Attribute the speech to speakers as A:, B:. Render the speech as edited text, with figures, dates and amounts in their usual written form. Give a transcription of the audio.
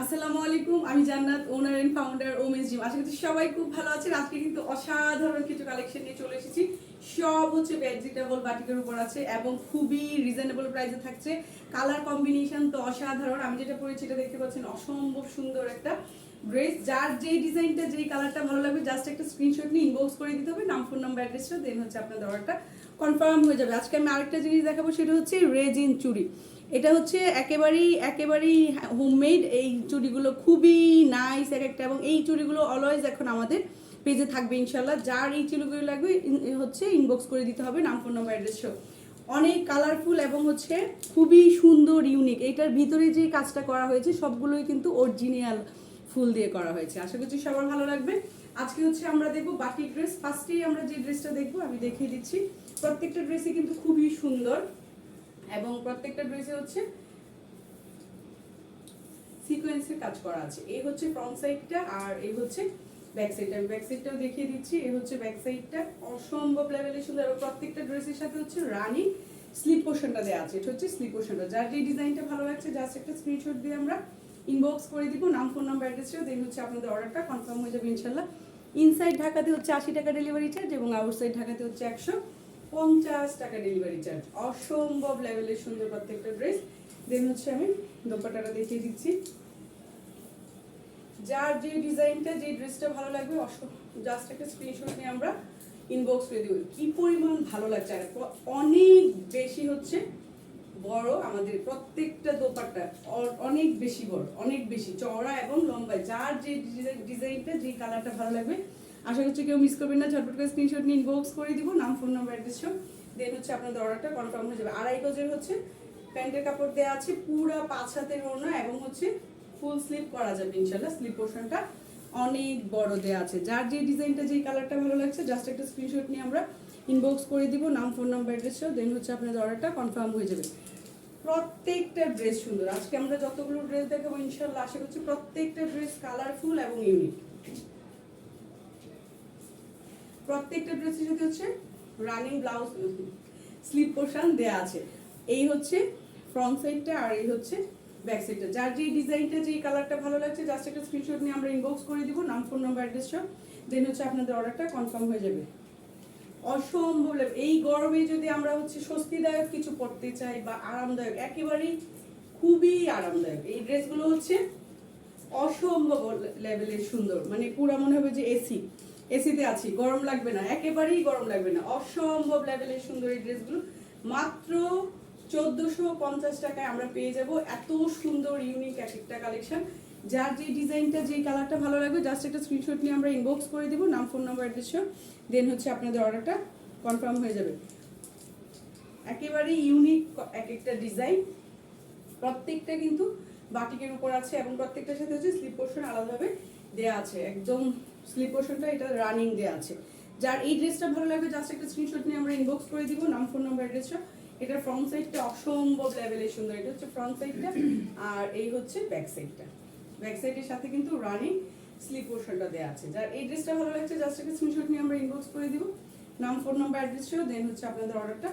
A: আসসালামু আলাইকুম, আমি Jannat, owner and founder women's gym. আশা করছি সবাই খুব ভালো আছেন। আজকে কিন্তু অসাধারণ কিছু কালেকশন নিয়ে চলে এসেছি। সব হচ্ছে ভেজিটেবল বাটিকের উপর আছে এবং খুবই রিজনেবল প্রাইসে থাকছে। কালার কম্বিনেশন তো অসাধারণ। আমি যেটা পরেছি এটা দেখতে পাচ্ছেন, অসম্ভব সুন্দর একটা ড্রেস। যার যেই ডিজাইনটা যেই কালারটা ভালো লাগবে জাস্ট একটা স্ক্রিনশট নিয়ে ইনবক্স করে দিতে হবে, নাম, ফোন নাম্বার, অ্যাড্রেসটা, দেন হচ্ছে আপনাদের অর্ডারটা কনফার্ম হয়ে যাবে। আজকে আমি আরেকটা জিনিস দেখাবো, সেটা হচ্ছে রেজিন চুড়ি। এটা হচ্ছে একেবারেই হোমমেড। এই চুড়িগুলো খুবই নাইস এক একটা, এবং এই চুড়িগুলো অলওয়েজ এখন আমাদের পেজে থাকবে ইনশাল্লাহ। যার এই চুড়িগুলো লাগবে হচ্ছে ইনবক্স করে দিতে হবে, নাম, ফোন নাম্বার, অ্যাড্রেস সহ। অনেক কালারফুল এবং হচ্ছে খুবই সুন্দর, ইউনিক। এইটার ভিতরে যে কাজটা করা হয়েছে সবগুলোই কিন্তু অরিজিনাল ফুল দিয়ে করা হয়েছে। আশা করছি সবার ভালো লাগবে। আজকে হচ্ছে আমরা দেখবো বাটিক ড্রেস। ফার্স্টেই আমরা যে ড্রেসটা দেখবো আমি দেখিয়ে দিচ্ছি। প্রত্যেকটা ড্রেসই কিন্তু খুবই সুন্দর এবং প্রত্যেকটা ড্রেসে হচ্ছে সিকোয়েন্সের কাজ করা আছে। এই হচ্ছে ফ্রন্ট সাইডটা আর এই হচ্ছে ব্যাক সাইডটা। আমি ব্যাক সাইডটাও দেখিয়ে দিচ্ছি। এই হচ্ছে ব্যাক সাইডটা, অসম্ভব লেভেলের সুন্দর। এবং প্রত্যেকটা ড্রেসের সাথে হচ্ছে রানি স্লিপ পোর্শনটা দেওয়া আছে। এটা হচ্ছে স্লিপ পোর্শনটা। যার যে ডিজাইনটা ভালো লাগছে জাস্ট একটা স্ক্রিনশট দিয়ে আমরা ইনবক্স করে দিব, নাম, ফোন নাম্বার, অ্যাড্রেসটাও, দেন হচ্ছে আপনাদের অর্ডারটা কনফার্ম হয়ে যাবে ইনশাল্লাহ। ইনসাইড ঢাকাতে হচ্ছে 80 টাকা ডেলিভারি চার্জ এবং আউটসাইড ঢাকাতে হচ্ছে 150 টাকা ডেলিভারি চার্জ। অসম্ভব লেভেলের সুন্দর প্রত্যেকটা ড্রেস। দেন হচ্ছে আমি দোপাট্টাটা দেখিয়ে দিচ্ছি। যার যে ডিজাইনটা যে ড্রেসটা ভালো লাগবে জাস্ট একটা স্ক্রিনশট নিয়ে আমরা ইনবক্স করে দেব। কি পরিমাণ ভালো লাগছে, আর অনেক বেশি হচ্ছে বড়। আমাদের প্রত্যেকটা দোপাট্টা অনেক বেশি বড়, অনেক বেশি চওড়া এবং লম্বা। যার যে ডিজাইনটা যে কালারটা ভালো লাগবে আশা করছি কেউ মিস করবেন না। ঝটপট করে স্ক্রিনশট নিয়ে ইনবক্স করে দিব, নাম, ফোন নাম্বার, অ্যাড্রেস সব। দেন হচ্ছে আপনাদের অর্ডারটা কনফার্ম হয়ে যাবে। 2.5 গজের হচ্ছে প্যান্টের কাপড় দেওয়া আছে, পুরা 5 হাতের ওড়না এবং হচ্ছে ফুল স্লিভ করা যাবে ইনশাল্লাহ। স্লিভ পোর্শনটা অনেক বড় দেওয়া আছে। যার যে ডিজাইনটা যে কালারটা ভালো লাগছে জাস্ট একটা স্ক্রিনশট নিয়ে আমরা ইনবক্স করে দিব, নাম, ফোন নাম্বার, অ্যাড্রেস সব। দেন হচ্ছে আপনাদের অর্ডারটা কনফার্ম হয়ে যাবে। প্রত্যেকটা ড্রেস সুন্দর। আজকে আমরা যতগুলো ড্রেস দেখাবো ইনশাল্লাহ আশা করছি প্রত্যেকটা ড্রেস কালারফুল এবং ইউনিক। প্রত্যেকটা ড্রেসের সাথে হচ্ছে রানিং ব্লাউজ স্লিপ পোর্শন দেয়া আছে। এই হচ্ছে ফ্রন্ট সাইডটা আর এই হচ্ছে ব্যাক সাইডটা। যার যে ডিজাইনটা যে কালারটা ভালো লাগছে জাস্ট একটা স্ক্রিনশট নিয়ে আমরা ইনবক্স করে দিব, নাম, ফোন নাম্বার, অ্যাড্রেস সব। দেন হচ্ছে আপনাদের অর্ডারটা কনফার্ম হয়ে যাবে। অসম্ভব এই গরমে যদি আমরা হচ্ছে স্বস্তিদায়ক কিছু পরতে চাই বা আরামদায়ক, একেবারেই খুবই আরামদায়ক। এই ড্রেসগুলো হচ্ছে অসম্ভব লেভেলের সুন্দর, মানে পুরো মনে হবে যে এসিতে আছি, গরম লাগবে না, একেবারেই গরম লাগবে না। অসম্ভব লেভেলের সুন্দর এই ড্রেসগুলো মাত্র 1450 টাকায় আমরা পেয়ে যাব। এত সুন্দর ইউনিক এক একটা কালেকশন। যার যে ডিজাইনটা যে কালারটা ভালো লাগবে জাস্ট একটা স্ক্রিনশট নিয়ে আমরা ইনবক্স করে দিব, নাম, ফোন নাম্বার, অ্যাড্রেস, দেন হচ্ছে আপনাদের অর্ডারটা কনফার্ম হয়ে যাবে। একেবারে ইউনিক এক একটা ডিজাইন, প্রত্যেকটা কিন্তু বাটিকের উপর আছে এবং প্রত্যেকটার সাথে হচ্ছে স্লিপ পোর্শন আলাদাভাবে দেয়া আছে। একদম স্লিপ পোর্শনটা এটা রানিং দেয়া আছে। যার এই ড্রেসটা ভালো লাগবে জাস্ট একটা স্ক্রিনশট নিয়ে আমরা ইনবক্স করে দিব, নাম, ফোন নাম্বার, অ্যাড্রেসটা। এটা ফ্রন্ট সাইডটা অসম্ভব লেভেলের সুন্দর। এটা হচ্ছে ফ্রন্ট সাইডটা আর এই হচ্ছে ব্যাক সাইডটা। ব্যাক সাইডের সাথে কিন্তু রানিং স্লিপ পোর্শনটা দেয়া আছে। যার এই ড্রেসটা ভালো লাগছে জাস্ট একটা স্ক্রিনশট নিয়ে আমরা ইনবক্স করে দিব, নাম, ফোন নাম্বার, অ্যাড্রেস সহ। দেন হচ্ছে আপনাদের অর্ডারটা